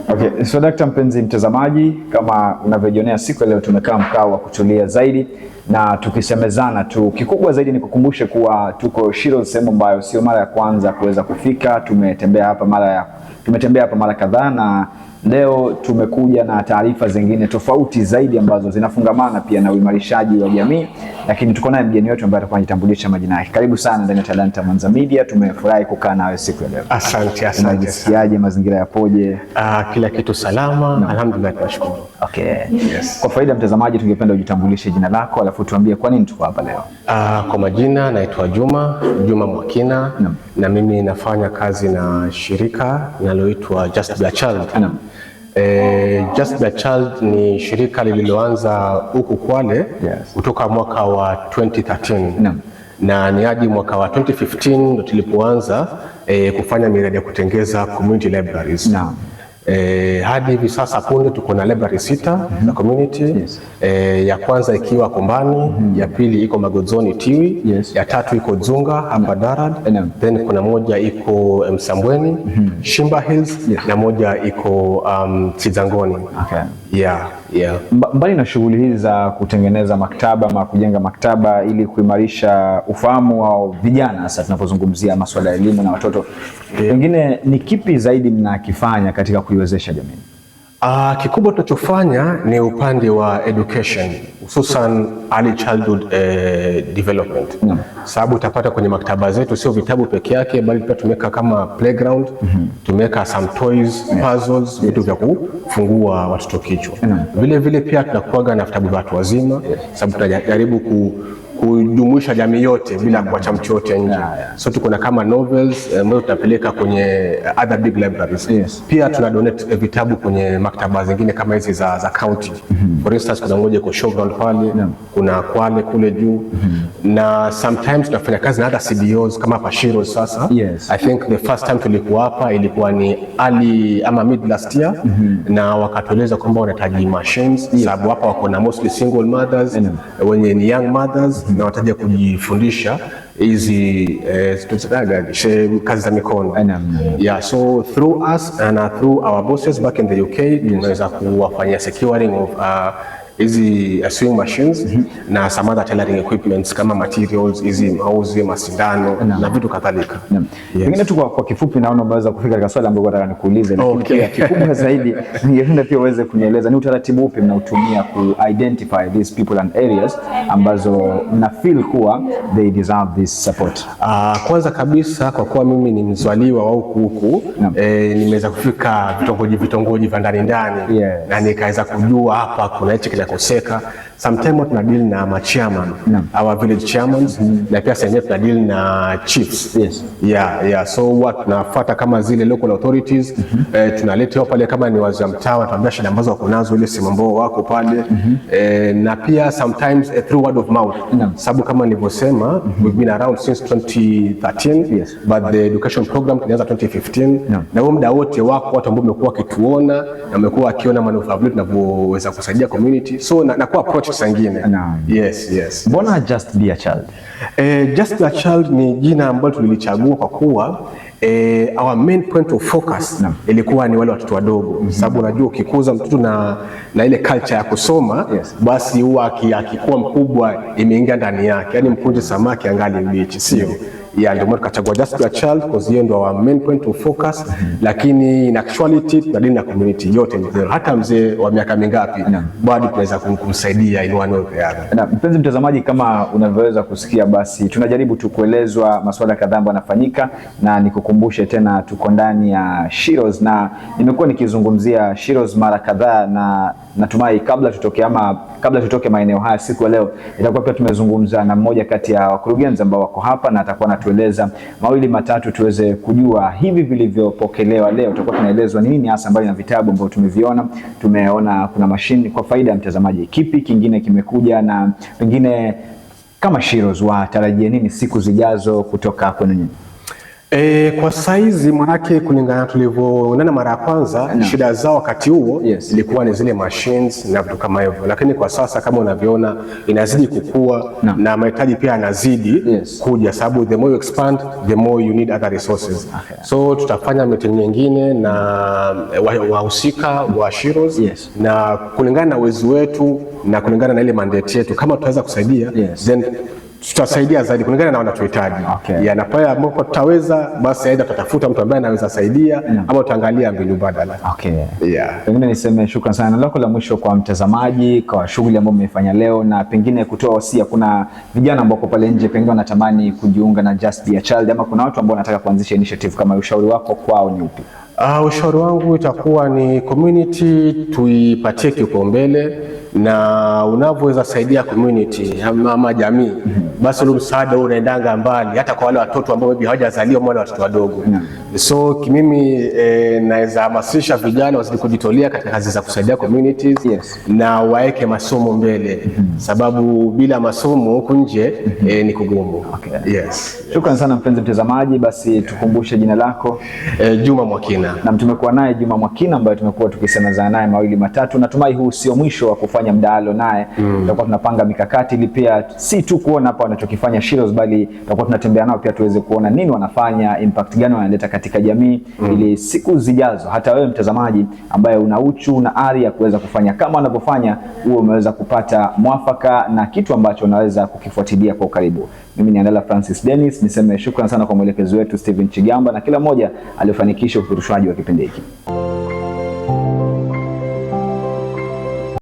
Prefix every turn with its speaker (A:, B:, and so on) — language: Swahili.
A: Okay, so Dr. mpenzi mtazamaji, kama unavyojionea siku leo tumekaa mkao wa kutulia zaidi na tukisemezana tu. Kikubwa zaidi ni kukumbushe kuwa tuko Shiro's, sehemu ambayo sio mara ya kwanza kuweza kufika. Tumetembea hapa mara kadhaa, na leo tumekuja na taarifa zingine tofauti zaidi ambazo zinafungamana pia na uimarishaji wa jamii, lakini tuko naye mgeni wetu ambaye atakuwa anajitambulisha majina yake. Karibu sana ndani ya Talanta Mwanza Media. Tumefurahi kukaa nawe siku ya leo.
B: Asante.
A: Unajisikiaje? Mazingira yapoje?
B: Kila kitu salama. Alhamdulillah, tunashukuru.
A: Okay. Yes. Kwa faida ya mtazamaji, tungependa ujitambulishe jina lako alafu tuambie kwa nini tuko hapa leo.
B: Kwa majina naitwa Juma Mwakina na mimi nafanya kazi na shirika linaloitwa Just Be a Child. Just Be a Child ni shirika lililoanza huku Kwale kutoka mwaka wa 2013 na ni hadi mwaka wa 2015 ndo tulipoanza kufanya miradi ya kutengeza community libraries. Hadi hivi sasa punde tuko na library 6 za community. Ya kwanza ikiwa Kombani, ya pili iko Magozoni Tiwi, ya tatu iko Dzunga hapa Darad, then kuna moja iko Msambweni, Shimba Hills, na moja iko Tizangoni.
A: Mbali na shughuli hizi za kutengeneza maktaba ama kujenga maktaba ili kuimarisha ufahamu wa vijana, sasa tunapozungumzia masuala ya elimu na watoto, pengine ni kipi zaidi mnakifanya katika kuiwezesha jamii?
B: Kikubwa tunachofanya ni upande wa education, hususan early childhood development. Sababu utapata kwenye maktaba zetu sio vitabu peke yake, bali pia tumeka kama playground, tumeka some toys, puzzles, vitu vya kufungua watoto kichwa. Vile vile pia tunakuaga na vitabu vya watu wazima, sababu tunajaribu kujumuisha jamii yote bila kuacha mtu yote nje. So tuko na kama novels ambazo tutapeleka kwenye other big libraries. Pia tuna donate vitabu kwenye maktaba zingine kama hizi za county. For instance, kuna moja iko Showground pale, kuna Kwale kule juu. Na sometimes tunafanya kazi na other CBOs kama hapa Shiro's sasa. I think the first time tulikuwa hapa ilikuwa ni early ama mid last year, na wakatueleza kwamba wanahitaji machines sababu hapa wako na mostly single mothers, wenye ni young mothers, na wataja kujifundisha hizi kazi za mikono. So through us and through our bosses back in the UK, tunaweza kuwafanyia securing of hizi sewing machines na some other tailoring equipments kama materials, hizi mauzi, masindano na vitu kadhalika.
A: Pengine tu kwa kifupi, naona umeweza kufika katika swali ambalo nataka nikuulize, lakini kikubwa zaidi ningependa pia uweze kunieleza ni utaratibu upi mnautumia ku identify these people and areas ambazo mna feel kuwa they deserve this support.
B: Kwanza kabisa, kwa kuwa mimi ni mzaliwa wa huku, nimeweza kufika vitongoji vya ndani na nikaweza kujua hapa kuna hichi kinakoseka. Sometimes tuna deal na chairman, our village chairman, na pia sasa tuna deal na chiefs. So what tunafuata kama zile local authorities, tunaleta pale kama ni wazee wa mtaa, tunaambia shida ambazo wako nazo, ile simu ambao wako pale, na pia sometimes through word of mouth. Sababu kama nilivyosema, we've been around since 2013, but the education program tulianza 2015, na huo muda wote wako watu ambao wamekuwa wakituona na wamekuwa wakiona manufaa yetu tunavyoweza kusaidia community, so na kwa approach sangine. Yes.
A: Mbona Just Be a Child?
B: Just Be a Child ni jina ambalo tulilichagua kwa kuwa our main point of focus ilikuwa ni wale watoto wadogo, sababu unajua ukikuza mtoto na ile culture ya kusoma, basi huwa akikuwa mkubwa imeingia ndani yake, yani mkunje samaki angali mbichi, sio? Ndio maana tukachagua Just Be a Child because hiyo ndio our main point of focus, lakini in actuality tunadili na community yote nzima, hata mzee wa miaka mingapi bado tunaweza kumsaidia in one way or the other.
A: Na mpenzi mtazamaji, kama unavyoweza kusikia, basi tunajaribu tu kuelezwa masuala kadhaa ambayo yanafanyika, na nikukumbushe tena tuko ndani ya Shiro's, na nimekuwa nikizungumzia Shiro's mara kadhaa, na natumai kabla tutoke maeneo haya siku ya leo itakuwa pia tumezungumza na mmoja kati ya wakurugenzi ambao wako hapa, na atakuwa anatueleza mawili matatu tuweze kujua hivi vilivyopokelewa leo. Tutakuwa tunaelezwa nini hasa mbali na vitabu ambavyo tumeona kuna mashine. Kwa faida ya mtazamaji, kipi kingine kimekuja, na pengine kama Shiro's watarajia nini siku zijazo kutoka kwenu nyinyi?
B: Kwa saizi manake kulingana tulivyoonana mara ya kwanza shida zao wakati huo ilikuwa ni zile machines na vitu kama hivyo, lakini kwa sasa kama unavyoona inazidi kukua na mahitaji pia yanazidi kuja, sababu the more you expand the more you need other resources. So tutafanya meeting nyingine na wahusika wa Shiros na kulingana na uwezo wetu na kulingana na ile mandate yetu, kama tutaweza kusaidia then tutasaidia zaidi kulingana na wanachohitaji. Na pale ambapo tutaweza basi aidha tutatafuta mtu ambaye anaweza saidia ama tutaangalia mbinu mbadala.
A: Pengine niseme shukrani sana. Lako la mwisho kwa mtazamaji kwa shughuli ambayo mmefanya leo, na pengine kutoa wasia, kuna vijana ambao pale nje pengine wanatamani kujiunga na Just Be a Child, ama kuna watu ambao wanataka kuanzisha initiative kama, ushauri wako kwao ni upi?
B: Ushauri wangu itakuwa ni community tuipatie kipaumbele, na unavyoweza saidia community ama jamii basi ule msaada unaendanga mbali, hata kwa wale watoto ambao maybe hawajazaliwa, wale watoto wadogo. So mimi naweza hamasisha vijana wazidi kujitolea katika kazi za kusaidia communities na waeke masomo mbele, sababu bila masomo huku nje ni kugumu.
A: Shukrani sana mpenzi mtazamaji, basi tukumbushe jina lako.
B: Juma Mwakina.
A: Na tumekuwa naye Juma Mwakina ambaye tumekuwa tukisemezana naye mawili matatu. Natumai huu sio mwisho wa kufanya mdahalo naye. Tutakuwa tunapanga mikakati ili pia si tu kuona hapa wanachokifanya Shiros, bali tutakuwa tunatembea nao pia tuweze kuona nini wanafanya, impact gani wanaleta katika jamii, ili siku zijazo hata wewe mtazamaji ambaye una uchu na ari ya kuweza kufanya kama wanavyofanya, uwe umeweza kupata mwafaka na kitu ambacho unaweza kukifuatilia kwa karibu. Mimi ni Andala Francis Dennis, niseme shukrani sana kwa mwelekezo wetu Steven Chigamba na kila mmoja aliyofanikisha ufurushwaji wa kipindi hiki.